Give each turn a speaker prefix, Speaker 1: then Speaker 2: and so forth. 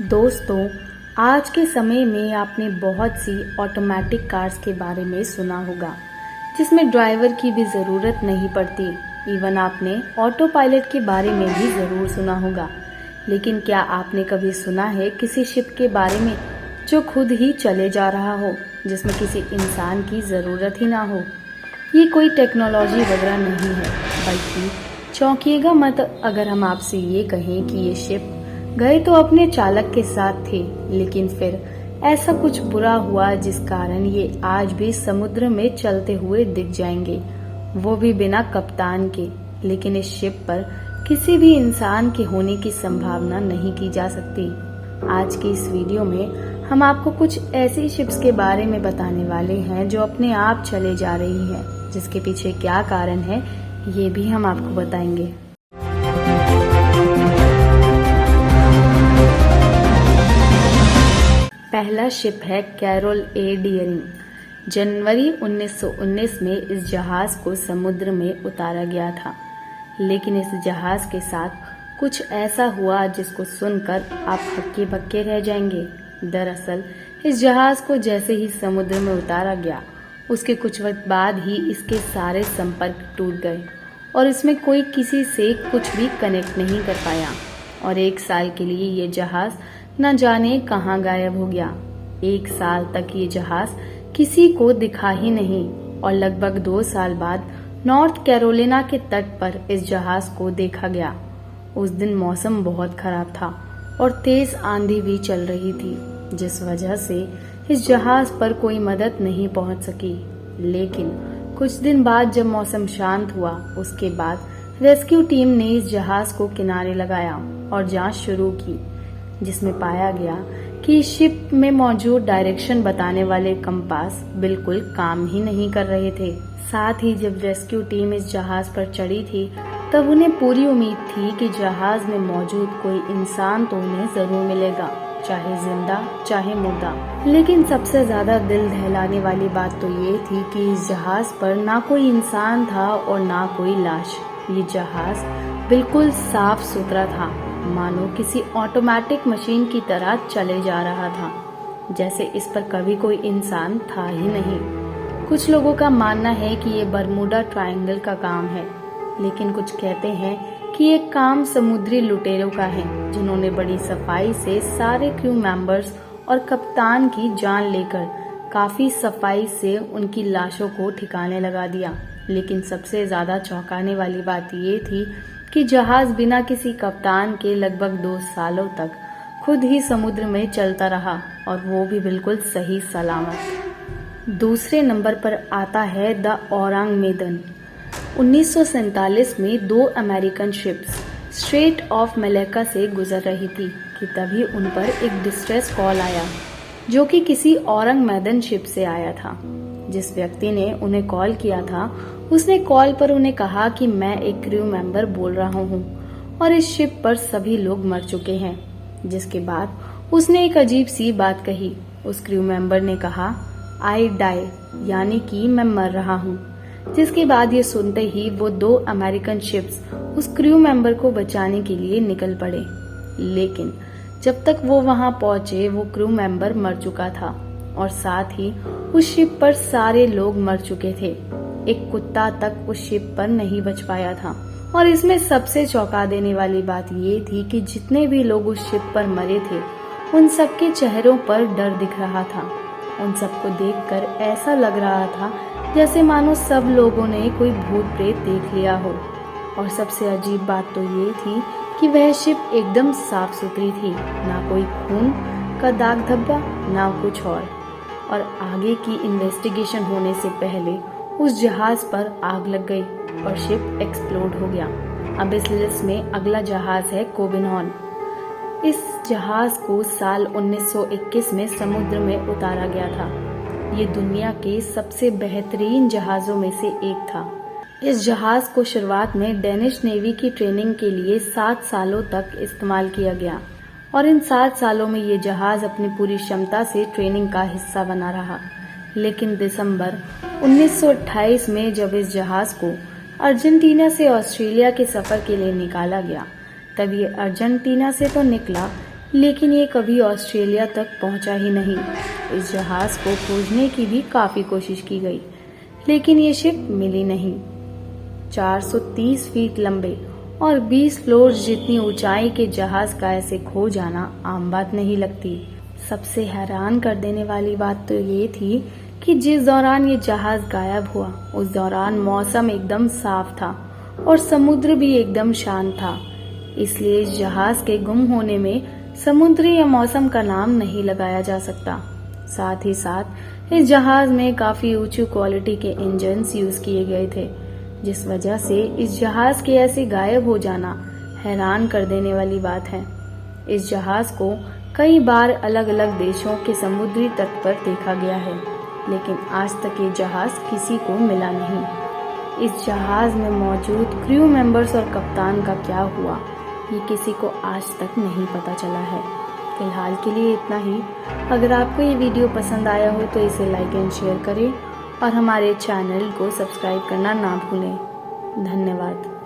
Speaker 1: दोस्तों, आज के समय में आपने बहुत सी ऑटोमेटिक कार्स के बारे में सुना होगा, जिसमें ड्राइवर की भी ज़रूरत नहीं पड़ती। इवन आपने ऑटो पायलट के बारे में भी ज़रूर सुना होगा। लेकिन क्या आपने कभी सुना है किसी शिप के बारे में जो खुद ही चले जा रहा हो, जिसमें किसी इंसान की ज़रूरत ही ना हो? ये कोई टेक्नोलॉजी वगैरह नहीं है, बल्कि चौंकिएगा मत अगर हम आपसे ये कहें कि ये शिप गए तो अपने चालक के साथ थे, लेकिन फिर ऐसा कुछ बुरा हुआ जिस कारण ये आज भी समुद्र में चलते हुए दिख जाएंगे, वो भी बिना कप्तान के। लेकिन इस शिप पर किसी भी इंसान के होने की संभावना नहीं की जा सकती। आज की इस वीडियो में हम आपको कुछ ऐसी शिप्स के बारे में बताने वाले हैं जो अपने आप चले जा रही हैं, जिसके पीछे क्या कारण है ये भी हम आपको बताएंगे। पहला शिप है कैरोल ए डियरिंग। जनवरी 1919 में इस जहाज को समुद्र में उतारा गया था, लेकिन इस जहाज के साथ कुछ ऐसा हुआ जिसको सुनकर आप हक्के बक्के रह जाएंगे। दरअसल इस जहाज को जैसे ही समुद्र में उतारा गया, उसके कुछ वक्त बाद ही इसके सारे संपर्क टूट गए और इसमें कोई किसी से कुछ भी कनेक्ट नहीं कर पाया और 1 साल के लिए ये जहाज न जाने कहाँ गायब हो गया। 1 साल तक ये जहाज किसी को दिखा ही नहीं और लगभग 2 साल बाद नॉर्थ कैरोलिना के तट पर इस जहाज को देखा गया। उस दिन मौसम बहुत खराब था और तेज आंधी भी चल रही थी, जिस वजह से इस जहाज पर कोई मदद नहीं पहुंच सकी। लेकिन कुछ दिन बाद जब मौसम शांत हुआ, उसके बाद रेस्क्यू टीम ने इस जहाज को किनारे लगाया और जांच शुरू की, जिसमें पाया गया कि शिप में मौजूद डायरेक्शन बताने वाले कंपास बिल्कुल काम ही नहीं कर रहे थे। साथ ही जब रेस्क्यू टीम इस जहाज पर चढ़ी थी, तब उन्हें पूरी उम्मीद थी कि जहाज में मौजूद कोई इंसान तो उन्हें जरूर मिलेगा, चाहे जिंदा चाहे मुर्दा। लेकिन सबसे ज्यादा दिल दहलाने वाली बात तो ये थी कि इस जहाज पर ना कोई इंसान था और ना कोई लाश। ये जहाज बिल्कुल साफ सुथरा था, मानो किसी ऑटोमेटिक मशीन की तरह चले जा रहा था, जैसे इस पर कभी कोई इंसान था ही नहीं। कुछ लोगों का मानना है कि ये बरमूडा ट्रायंगल का काम है, लेकिन कुछ कहते हैं कि ये काम समुद्री लुटेरों का है, जिन्होंने बड़ी सफाई से सारे क्रू मेंबर्स और कप्तान की जान लेकर काफी सफाई से उनकी लाशों को ठिकाने लगा दिया। लेकिन सबसे ज्यादा चौंकाने वाली बात ये थी कि जहाज बिना किसी कप्तान के लगभग 2 सालों तक खुद ही समुद्र में चलता रहा, और वो भी बिल्कुल सही सलामत। दूसरे नंबर पर आता है द औरंग मेदन। 1947 में 2 American ships straight of Malacca से गुजर रही थी कि तभी उन पर एक डिस्ट्रेस कॉल आया, जो कि किसी औरंग मेदन शिप से आया था। जिस व्यक्ति ने उन्हें कॉल किया था, उसने कॉल पर उन्हें कहा कि मैं एक क्रू मेंबर बोल रहा हूँ और इस शिप पर सभी लोग मर चुके हैं। जिसके बाद उसने एक अजीब सी बात कही। उस क्रू मेंबर ने कहा, आई डाई, यानी कि मैं मर रहा हूँ। जिसके बाद ये सुनते ही वो 2 अमेरिकन शिप्स उस क्रू मेंबर को बचाने के लिए निकल पड़े। लेकिन जब तक वो वहां पहुंचे, वो क्रू मेंबर मर चुका था और साथ ही उस शिप पर सारे लोग मर चुके थे। एक कुत्ता तक उस शिप पर नहीं बच पाया था। और इसमें सबसे चौंका देने वाली बात ये थी कि जितने भी लोग उस शिप पर मरे थे, उन सबके चेहरों पर डर दिख रहा था। उन सबको देखकर ऐसा लग रहा था जैसे मानो सब लोगों ने कोई भूत प्रेत देख लिया हो। और सबसे अजीब बात तो ये थी कि वह शिप एकदम साफ सुथरी थी, ना कोई खून का दाग धब्बा, ना कुछ और आगे की इन्वेस्टिगेशन होने से पहले उस जहाज पर आग लग गई और शिप एक्सप्लोड हो गया। अब इस लिस्ट में अगला जहाज है कोबिनॉन। इस जहाज को साल 1921 में समुद्र में उतारा गया था। ये दुनिया के सबसे बेहतरीन जहाजों में से एक था। इस जहाज को शुरुआत में डेनिश नेवी की ट्रेनिंग के लिए 7 सालों तक इस्तेमाल किया गया और इन 7 सालों में ये जहाज अपनी पूरी क्षमता से ट्रेनिंग का हिस्सा बना रहा। लेकिन दिसंबर 1928 में जब इस जहाज को अर्जेंटीना से ऑस्ट्रेलिया के सफर के लिए निकाला गया, तब ये अर्जेंटीना से तो निकला, लेकिन ये कभी ऑस्ट्रेलिया तक पहुंचा ही नहीं। इस जहाज को खोजने की भी काफी कोशिश की गई, लेकिन ये शिप मिली नहीं। 430 फीट लंबे और 20 फ्लोर जितनी ऊंचाई के जहाज का ऐसे खो जाना आम बात नहीं लगती। सबसे हैरान कर देने वाली बात तो ये थी कि जिस दौरान ये जहाज गायब हुआ उस दौरान मौसम एकदम साफ था और समुद्र भी एकदम शांत था। इसलिए इस जहाज के गुम होने में समुद्र या मौसम का नाम नहीं लगाया जा सकता। साथ ही साथ इस जहाज में काफी ऊंची क्वालिटी के इंजन्स यूज किए गए थे, जिस वजह से इस जहाज के ऐसे गायब हो जाना हैरान कर देने वाली बात है। इस जहाज को कई बार अलग अलग देशों के समुद्री तट पर देखा गया है, लेकिन आज तक ये जहाज किसी को मिला नहीं। इस जहाज में मौजूद क्रू मेंबर्स और कप्तान का क्या हुआ ये किसी को आज तक नहीं पता चला है। फिलहाल के लिए इतना ही। अगर आपको ये वीडियो पसंद आया हो तो इसे लाइक एंड शेयर करें और हमारे चैनल को सब्सक्राइब करना ना भूलें। धन्यवाद।